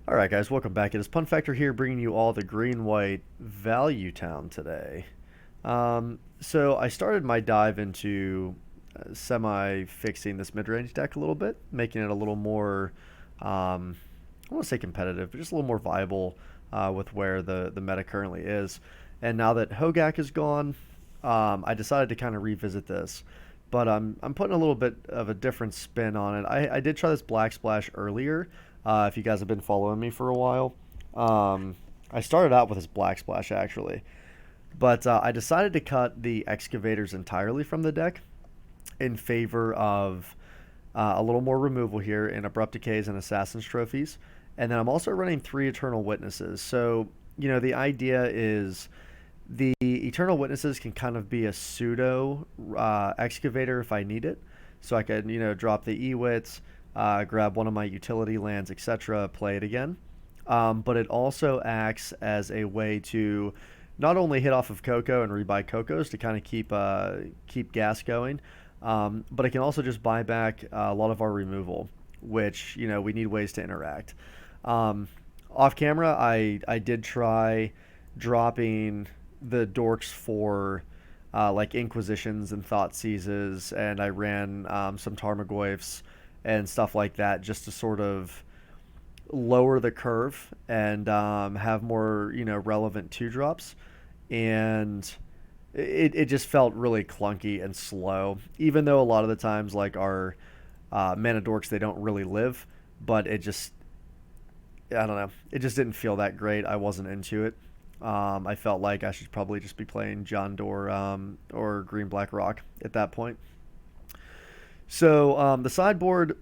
Alright guys, welcome back. It is Pun Factor here bringing you all the green-white Value Town today. So I started my dive into semi-fixing this mid-range deck a little bit, making it a little more, I don't want to say competitive, but just a little more viable with where the meta currently is. And now that Hogak is gone, I decided to kind of revisit this. But I'm putting a little bit of a different spin on it. I did try this Black Splash earlier, if you guys have been following me for a while. I started out with this Black Splash actually, but I decided to cut the Excavators entirely from the deck in favor of a little more removal here in Abrupt Decays and Assassin's Trophies. And then I'm also running 3 Eternal Witnesses. So, the idea is the Eternal Witnesses can kind of be a pseudo Excavator if I need it. So I could, drop the Ewits, grab one of my utility lands, etc., play it again. But it also acts as a way to not only hit off of Coco and rebuy Cocos to kind of keep gas going, but it can also just buy back a lot of our removal, which we need ways to interact. Off camera, I did try dropping the dorks for like Inquisitions and Thoughtseizes, and I ran some Tarmogoyfs and stuff like that just to sort of lower the curve and have more relevant 2-drops. And it just felt really clunky and slow, even though a lot of the times like our mana dorks, they don't really live, but I don't know, it just didn't feel that great. I wasn't into it. I felt like I should probably just be playing John Doerr or Green Black Rock at that point. So the sideboard,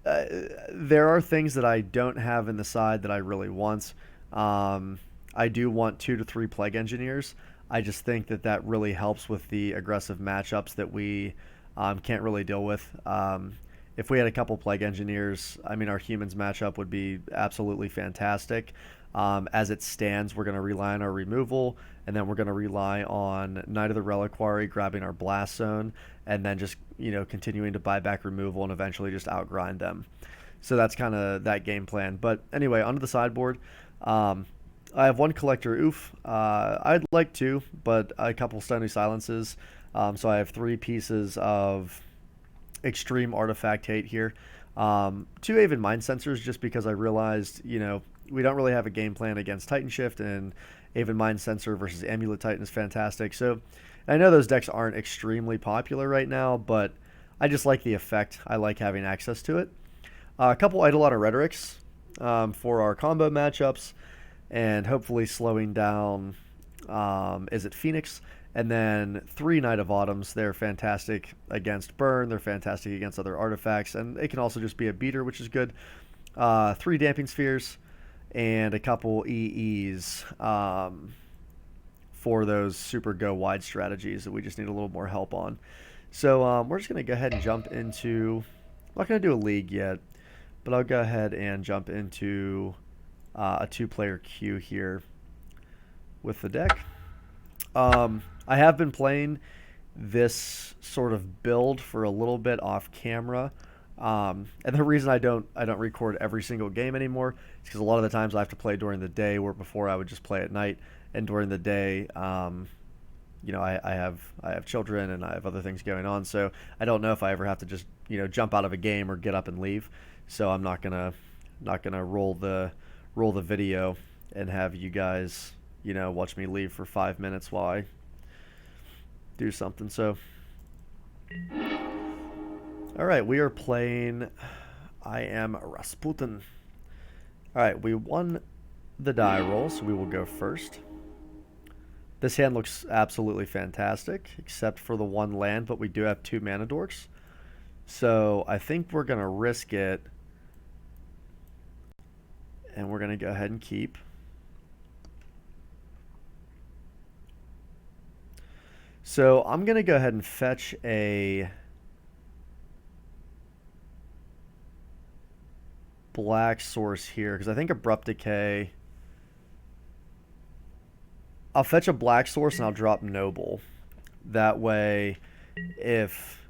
there are things that I don't have in the side that I really want. I do want 2 to 3 Plague Engineers. I just think that really helps with the aggressive matchups that we can't really deal with. If we had a couple Plague Engineers, I mean, our humans matchup would be absolutely fantastic. As it stands, we're going to rely on our removal, and then we're going to rely on Knight of the Reliquary, grabbing our Blast Zone, and then just, continuing to buy back removal and eventually just outgrind them. So that's kind of that game plan. But anyway, onto the sideboard. I have 1 Collector Oof. I'd like 2, but a couple Stony Silences. So I have 3 pieces of extreme artifact hate here. 2 Aven Mind Sensors, just because I realized, we don't really have a game plan against Titan Shift, and Aven Mind Sensor versus Amulet Titan is fantastic. So I know those decks aren't extremely popular right now, but I just like the effect. I like having access to it. A couple Eidolon Rhetorics for our combo matchups, and hopefully slowing down, is it Phoenix? And then 3 Knight of Autumns. They're fantastic against burn. They're fantastic against other artifacts. And it can also just be a beater, which is good. 3 Damping Spheres and a couple EEs for those super go wide strategies that we just need a little more help on. So we're just going to go ahead and jump into... I'm not going to do a league yet, but I'll go ahead and jump into a 2-player queue here with the deck. I have been playing this sort of build for a little bit off camera, and the reason I don't record every single game anymore is because a lot of the times I have to play during the day, where before I would just play at night. And during the day, I have children and I have other things going on, so I don't know if I ever have to just jump out of a game or get up and leave. So I'm not gonna roll the video and have you guys watch me leave for 5 minutes while I do something. So, all right, we are playing. I am Rasputin. All right, we won the die roll, so we will go first. This hand looks absolutely fantastic, except for the 1 land, but we do have 2 mana dorks. So I think we're gonna risk it, and we're gonna go ahead and keep. So I'm going to go ahead and fetch a black source here, because I think Abrupt Decay... I'll fetch a black source and I'll drop Noble. That way, if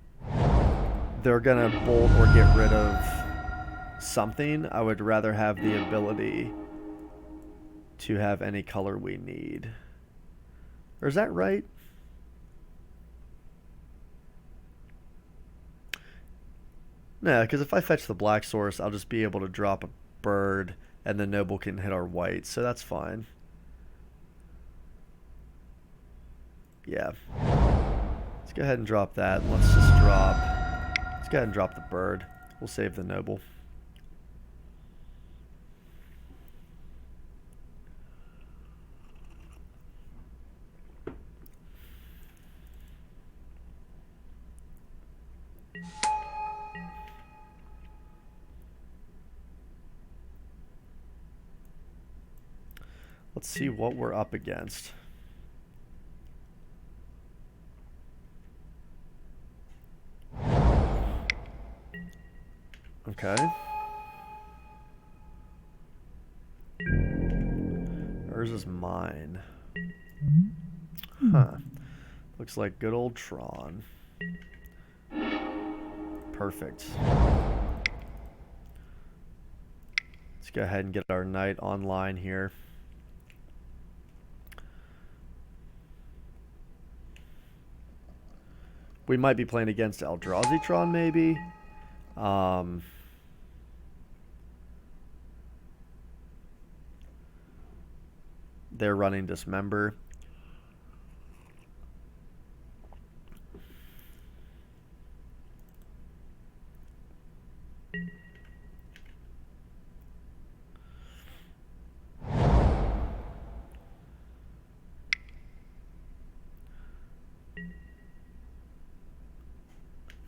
they're going to bolt or get rid of something, I would rather have the ability to have any color we need. Or is that right? No, because if I fetch the black source, I'll just be able to drop a bird, and the noble can hit our white, so that's fine. Yeah. Let's go ahead and drop that. Let's just drop... Let's go ahead and drop the bird. We'll save the noble. Let's see what we're up against. Okay. Hers is mine. Huh. Looks like good old Tron. Perfect. Let's go ahead and get our knight online here. We might be playing against Eldrazi Tron, maybe. They're running Dismember.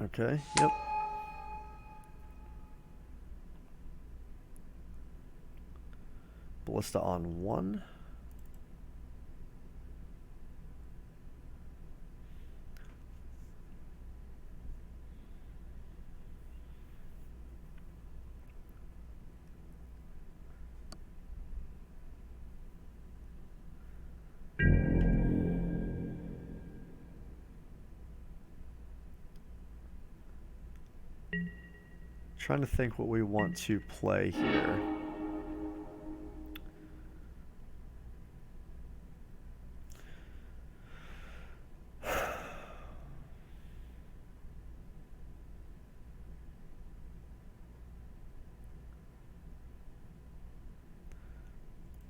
Okay, yep. Ballista on 1. Trying to think what we want to play here.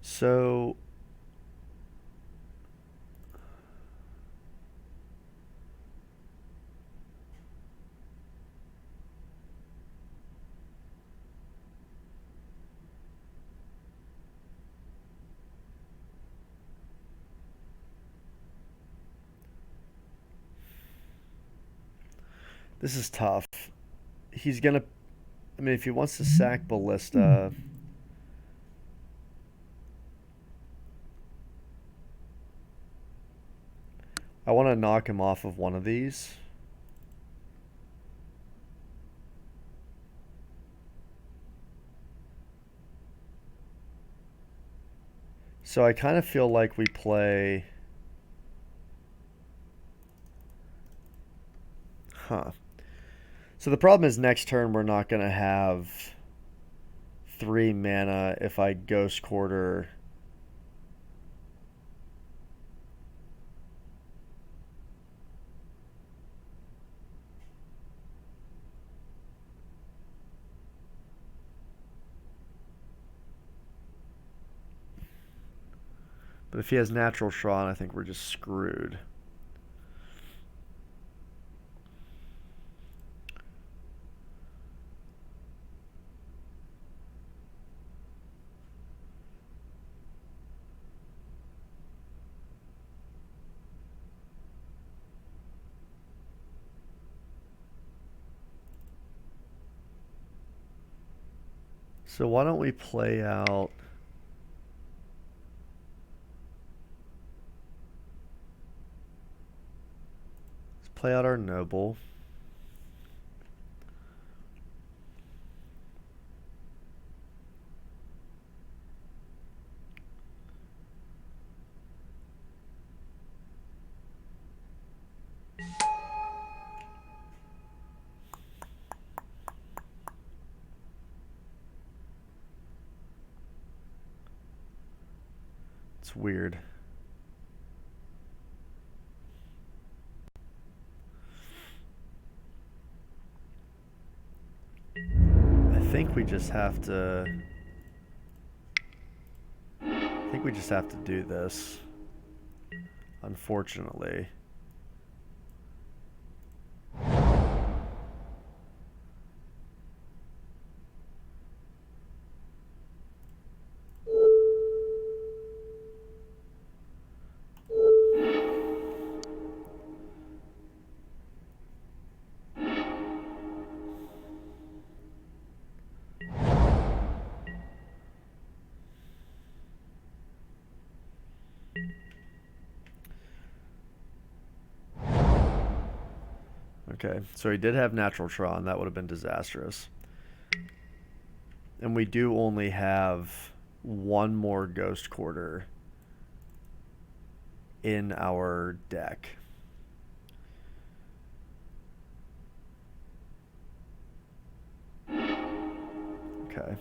So this is tough. He's gonna... I mean, if he wants to sack Ballista... I want to knock him off of one of these. So I kind of feel like we play... Huh. So the problem is next turn we're not going to have 3 mana if I Ghost Quarter... But if he has Natural Tron, I think we're just screwed. So why don't we play out... Play out our noble. It's weird. I think we just have to do this, unfortunately. Okay, so he did have natural Tron. That would have been disastrous. And we do only have one more Ghost Quarter in our deck. Okay.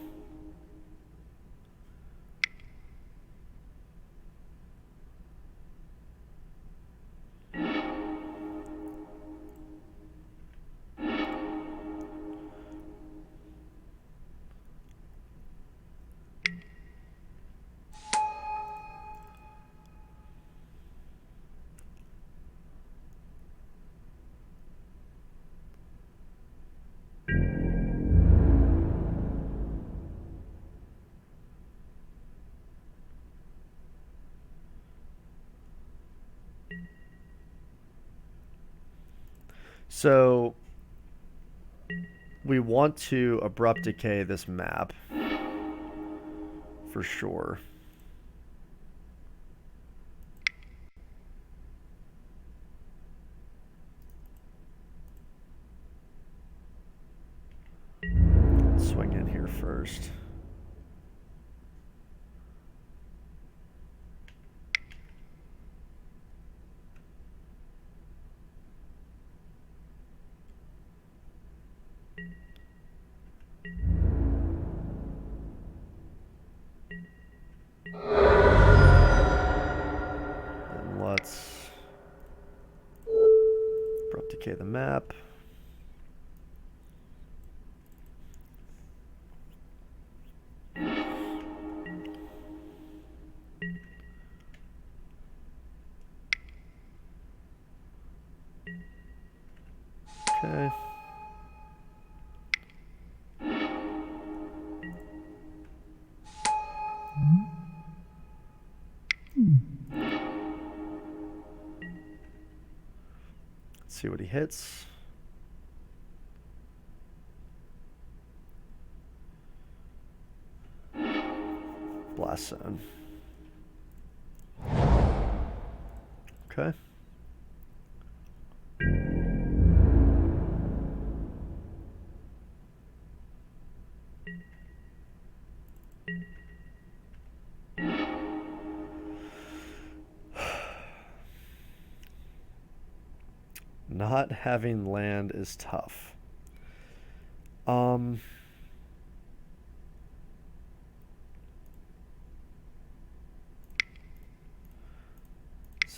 So we want to abrupt decay this map for sure. Swing in here first. And let's abrupt decay the map. Okay. Let's see what he hits. Blast Zone. Okay. Not having land is tough. So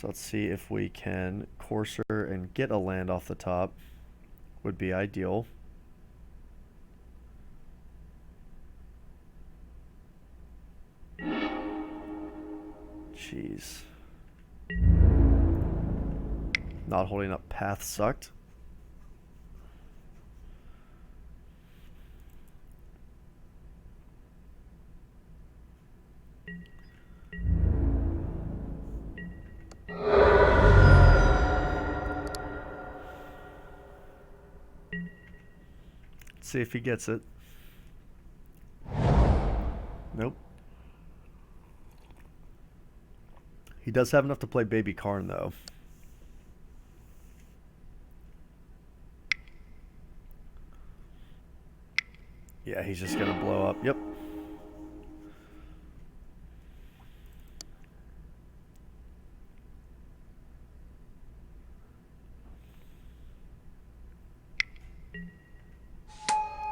let's see if we can Courser and get a land off the top. Would be ideal. Jeez. Not holding up path sucked. Let's see if he gets it. Nope. He does have enough to play Baby Karn, though. Yeah, he's just gonna blow up. Yep.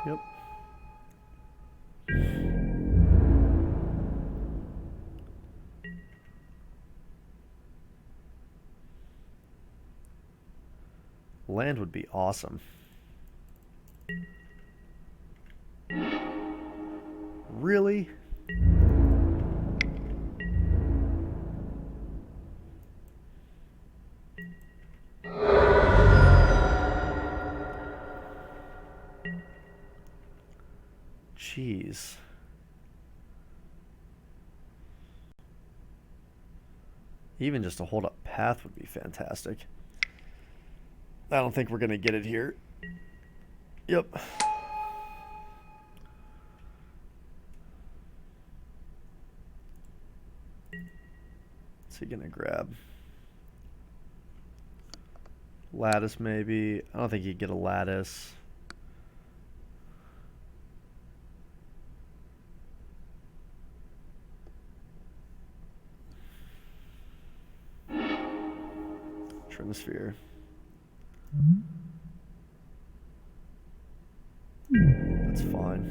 Yep. Land would be awesome. Really? Jeez. Even just a hold up path would be fantastic. I don't think we're going to get it here. Yep. What's he going to grab? Lattice maybe. I don't think he'd get a lattice. Trinisphere. That's fine.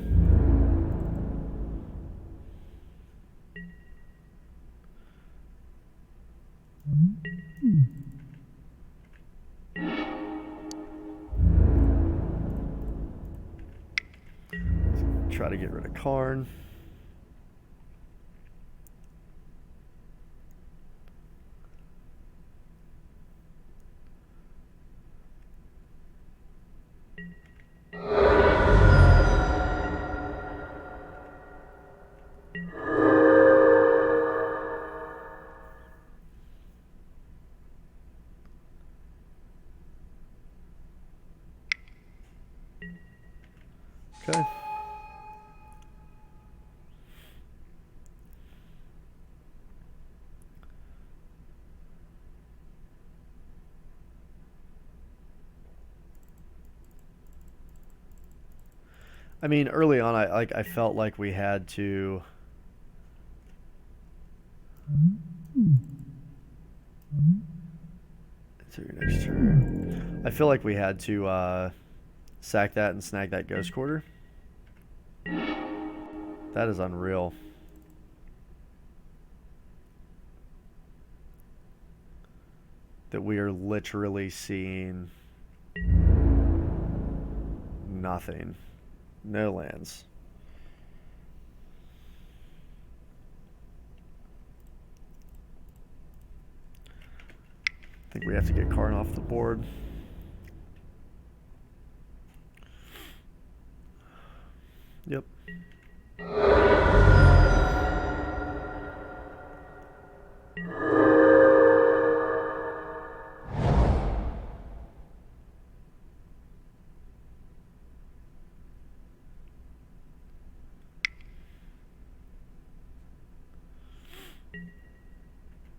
Let's try to get rid of Karn. Okay. I mean, early on, I felt like we had to. So your next turn, I feel like we had to sack that and snag that Ghost Quarter. That is unreal. That we are literally seeing nothing. No lands. I think we have to get Karn off the board. Yep.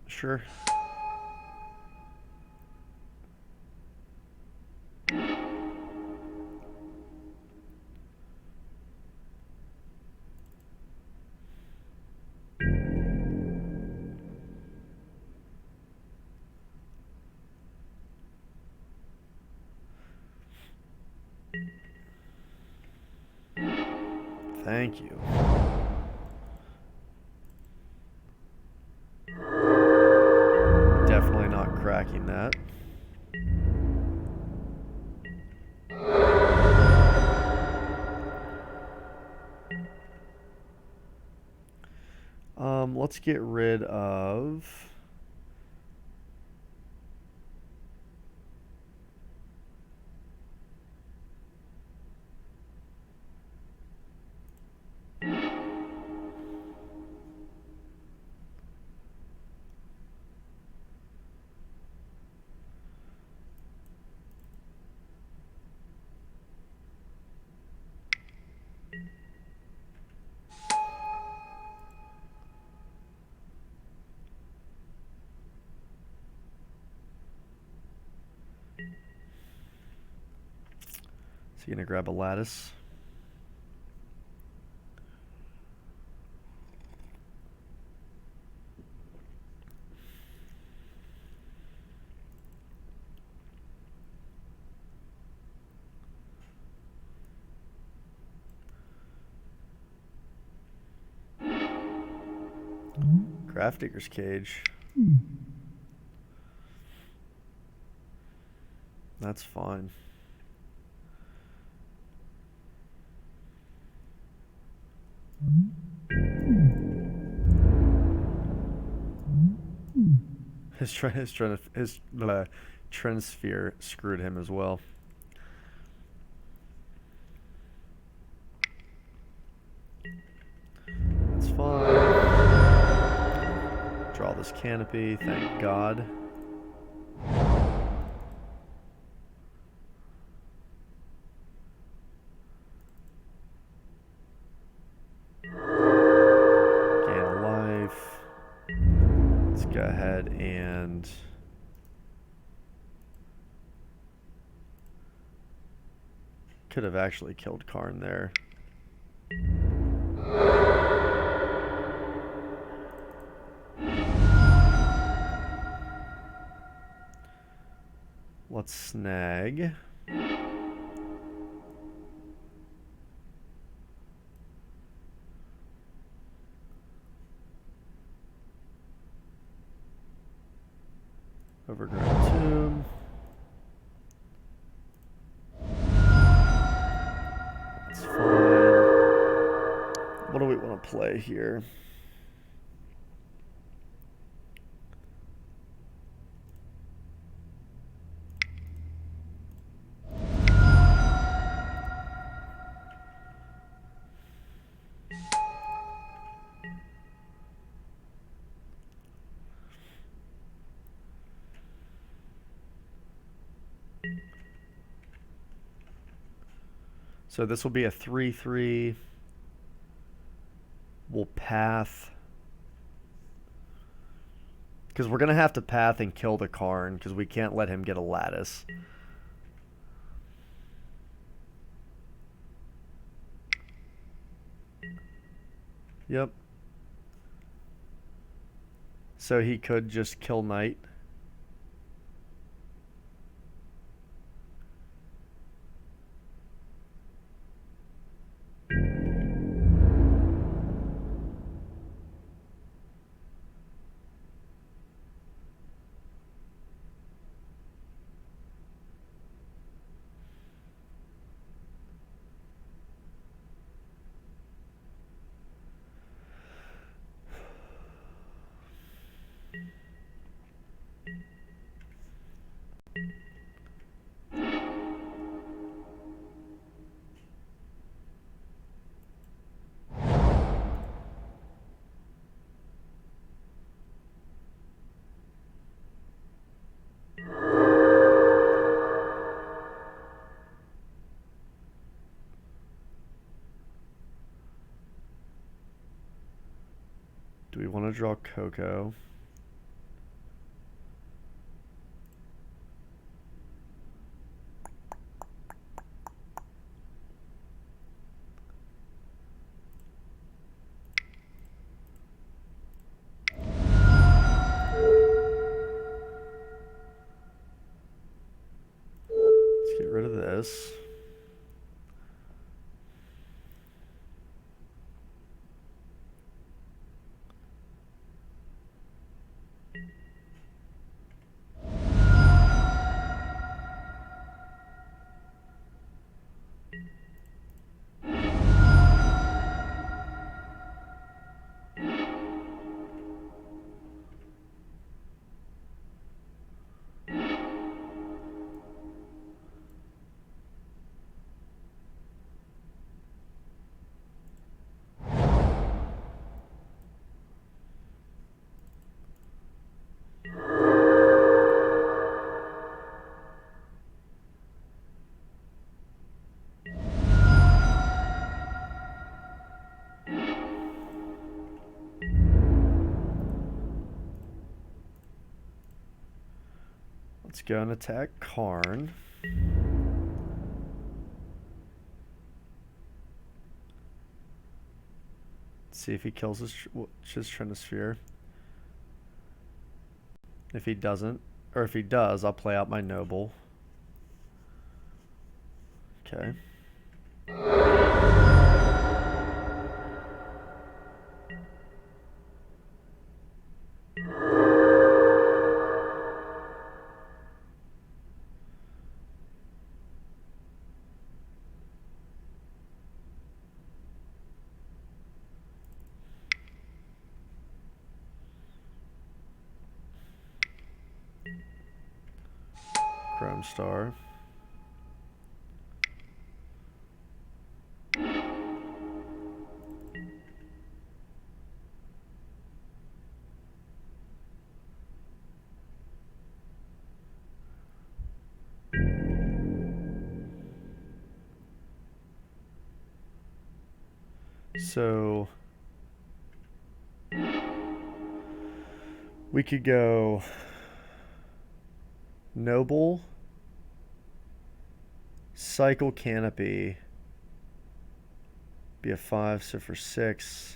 Sure. Thank you. Definitely not cracking that. Let's get rid of... So you're going to grab a lattice. Grafdigger's Cage. That's fine. His Trend Sphere screwed him as well. That's fine. Draw this canopy, thank God. Gain a life. Let's go ahead and could have actually killed Karn there. Let's snag. Overgrown tomb. That's fine. What do we want to play here? So this will be a 3/3. We'll path. Because we're going to have to path and kill the Karn, because we can't let him get a lattice. Yep. So he could just kill Knight. Do we want to draw Coco? Let's get rid of this. Let's go and attack Karn. See if he kills his Trinisphere. If he doesn't, or if he does, I'll play out my Noble. Okay. Chrome Star. So we could go Noble, Cycle Canopy, be a 5, so for 6,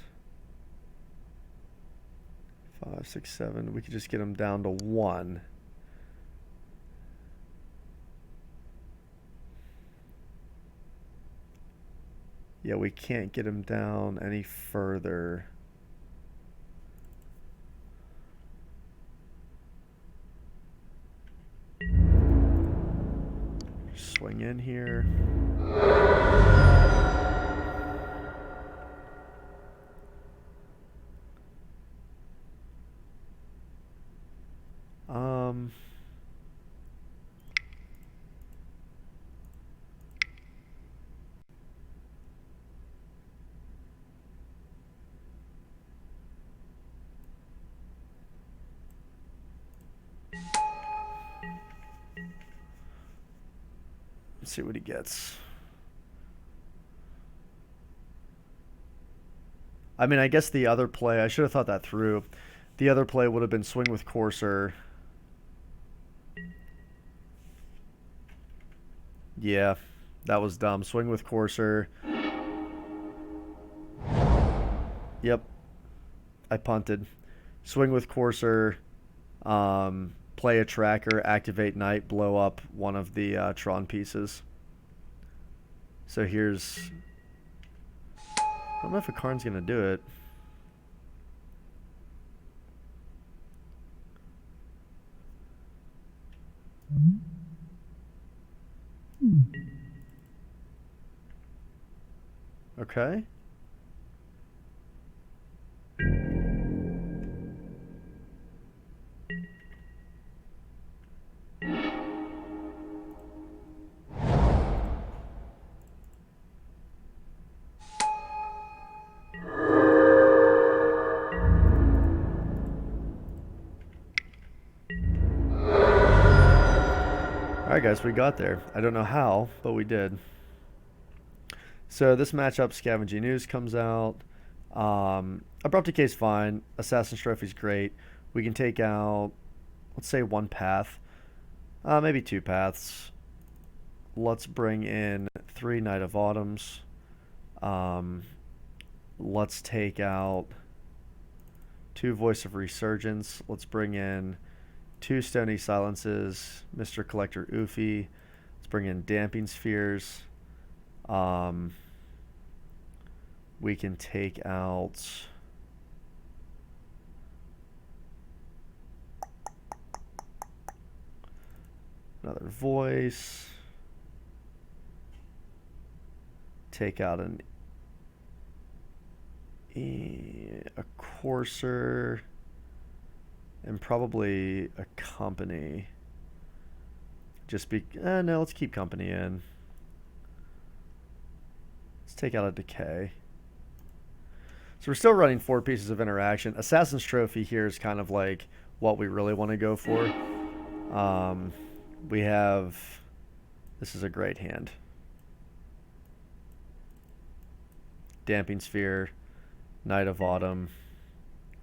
5, 6, 7, we could just get them down to 1. Yeah, we can't get them down any further. Swing in here. Let's see what he gets. I mean, I guess the other play, I should have thought that through. The other play would have been swing with Courser. Yeah, that was dumb. Swing with Courser. Yep. I punted. Swing with Courser. Play a tracker, activate Knight, blow up one of the Tron pieces. So here's... I don't know if a Karn's going to do it. Okay. Alright guys, we got there. I don't know how, but we did. So this matchup, Scavenging News comes out. Abrupt Decay's fine. Assassin's Trophy's great. We can take out, let's say, one path. Maybe two paths. Let's bring in 3 Knight of Autumns. Let's take out 2 Voice of Resurgence. Let's bring in 2 Stony Silences, Mr. Collector Oofy. Let's bring in Damping Spheres. We can take out another Voice. Take out a Courser. And probably a Company. Just be... no, let's keep Company in. Let's take out a Decay. So we're still running 4 pieces of interaction. Assassin's Trophy here is kind of like what we really want to go for. We have... This is a great hand. Damping Sphere. Knight of Autumn.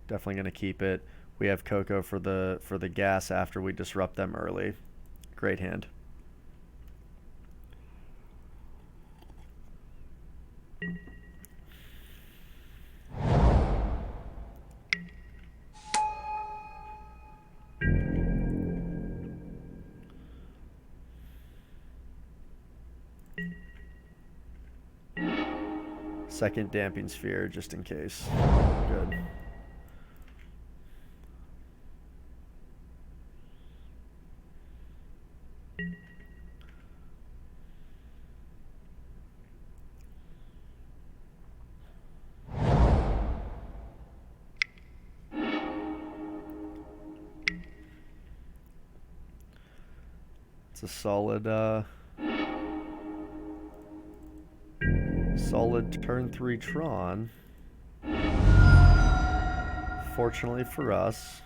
Definitely going to keep it. We have Coco for the gas after we disrupt them early. Great hand. Second Damping Sphere just in case. Good. It's a solid, solid turn 3 Tron. Fortunately for us.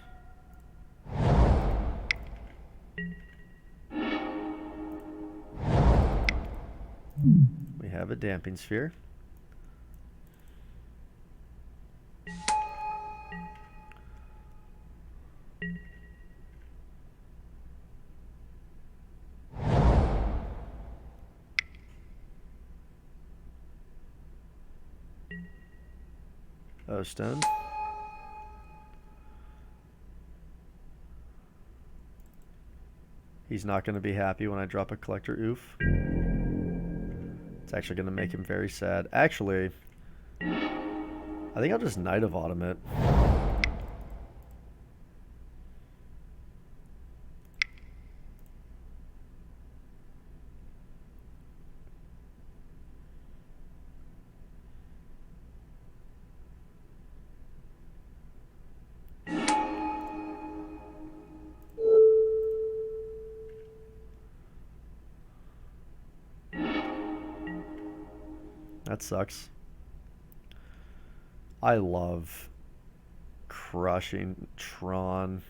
We have a damping sphere. O-Stone. He's not going to be happy when I drop a collector oof. It's actually going to make him very sad. Actually, I think I'll just Knight of Autumn it. That sucks. I love crushing Tron.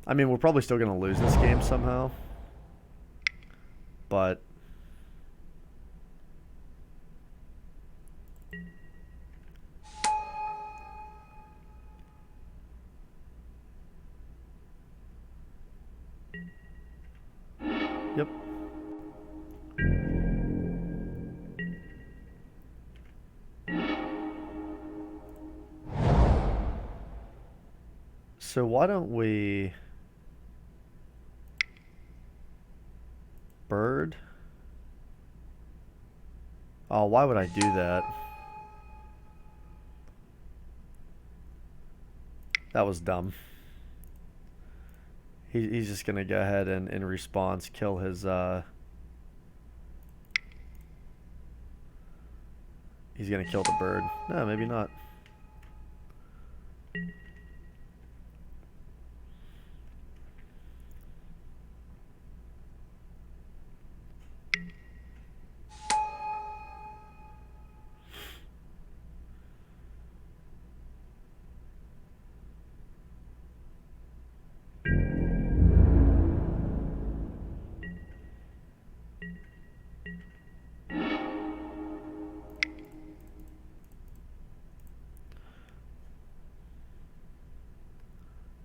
I mean, we're probably still going to lose this game somehow. But yep. So why don't we bird? Oh, why would I do that? That was dumb. He's just gonna go ahead and in response kill his he's gonna kill the bird. No, maybe not.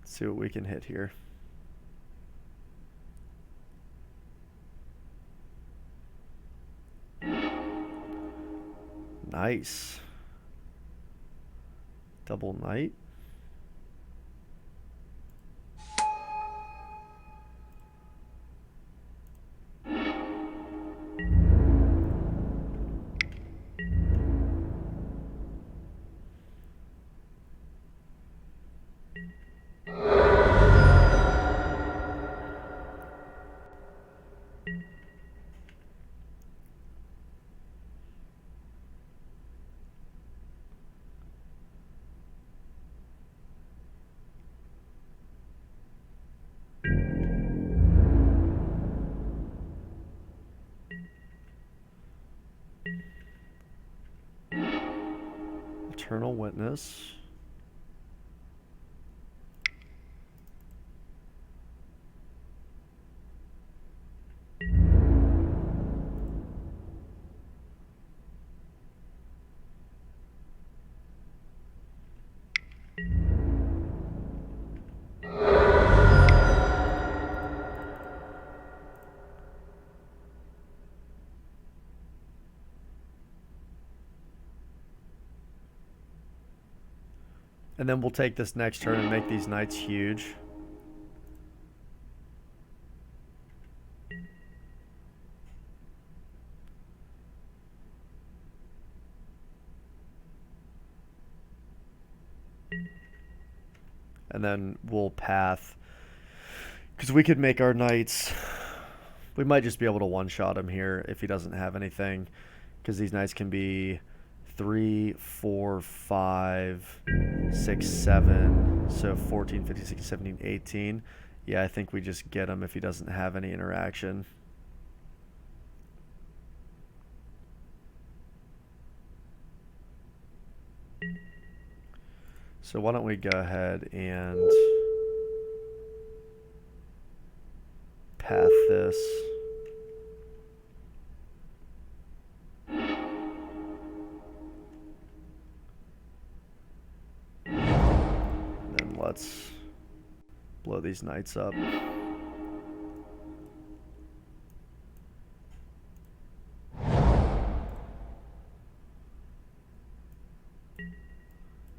See what we can hit here. Nice. Double Knight. Eternal Witness. And then we'll take this next turn and make these knights huge. And then we'll path. Because we could make our knights... We might just be able to one-shot him here if he doesn't have anything. Because these knights can be 3, 4, 5, 6, 7. So 14, 15, 16, 17, 18. Yeah, I think we just get him if he doesn't have any interaction. So why don't we go ahead and path this. And then let's blow these knights up.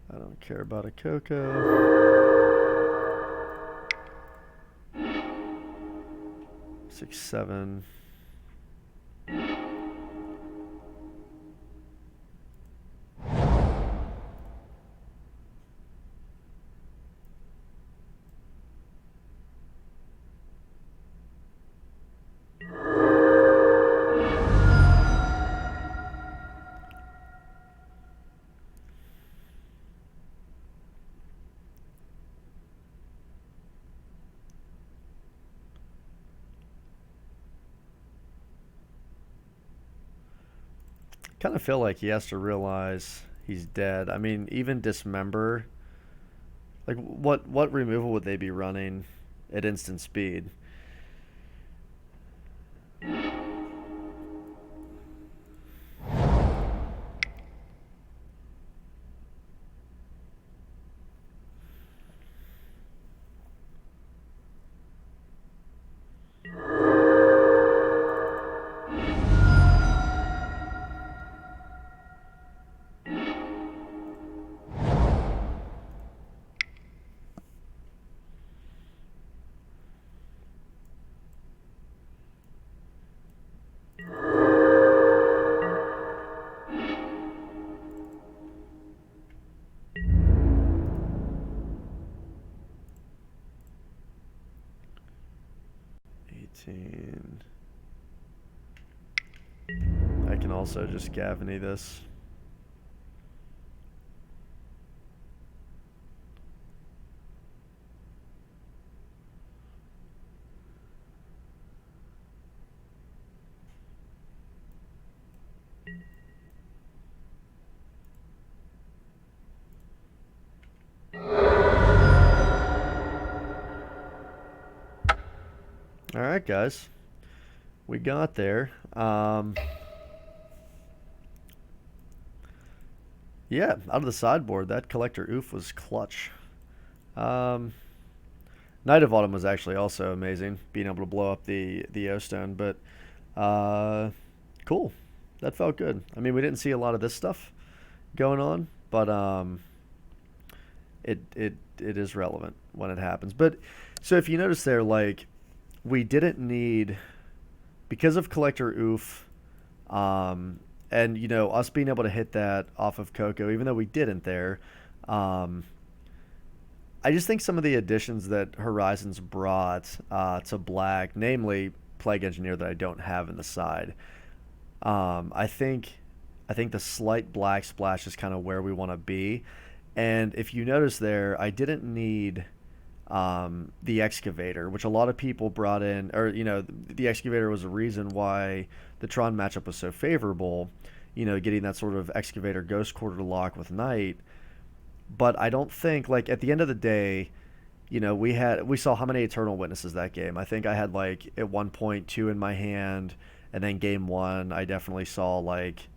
I don't care about a Coco. 6, 7. Kind of feel like he has to realize he's dead. I mean, even dismember. Like, what removal would they be running at instant speed? I can also just Gavany this. All right, guys. We got there. Yeah, out of the sideboard, that Collector Oof was clutch. Knight of Autumn was actually also amazing, being able to blow up the O-Stone, but cool. That felt good. I mean, we didn't see a lot of this stuff going on, but it is relevant when it happens. But so if you notice there, like, we didn't need, because of Collector Oof, and you know, us being able to hit that off of Coco, even though we didn't there. I just think some of the additions that Horizons brought to Black, namely Plague Engineer that I don't have in the side, I think the slight black splash is kind of where we want to be. And if you notice there, I didn't need the Excavator, which a lot of people brought in, or you know, the Excavator was a reason why the Tron matchup was so favorable. You know, getting that sort of Excavator Ghost Quarter lock with Knight. But I don't think, like, at the end of the day, you know, we saw how many Eternal Witnesses that game. I think I had like at one point 2 in my hand, and then game 1 I definitely saw like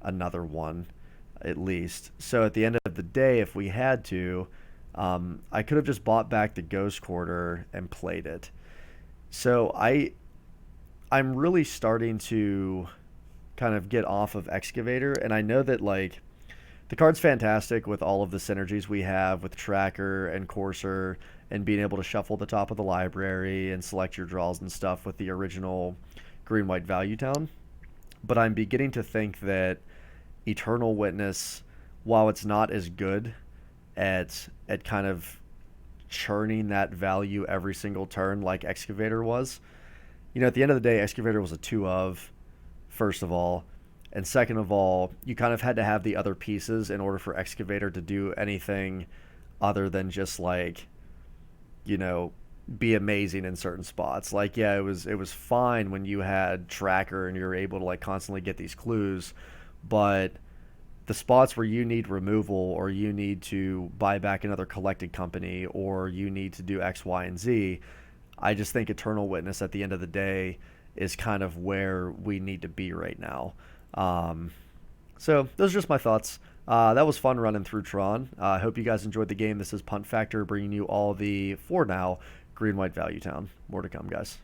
another one at least. So at the end of the day, if we had to, I could have just bought back the Ghost Quarter and played it. So I'm really starting to kind of get off of Excavator, and I know that like the card's fantastic with all of the synergies we have with Tracker and Courser, and being able to shuffle the top of the library and select your draws and stuff with the original green-white value town. But I'm beginning to think that Eternal Witness, while it's not as good at kind of churning that value every single turn like Excavator was, you know, at the end of the day, Excavator was a 2 of, first of all. And second of all, you kind of had to have the other pieces in order for Excavator to do anything other than just like, you know, be amazing in certain spots. Like, yeah, it was fine when you had tracker and you're able to like constantly get these clues, but the spots where you need removal or you need to buy back another collected company or you need to do X, Y, and Z, I just think Eternal Witness at the end of the day is kind of where we need to be right now. Um, so those are just my thoughts. That was fun running through Tron. I hope you guys enjoyed the game. This is Punt Factor bringing you all the, for now, green white value town. More to come, guys.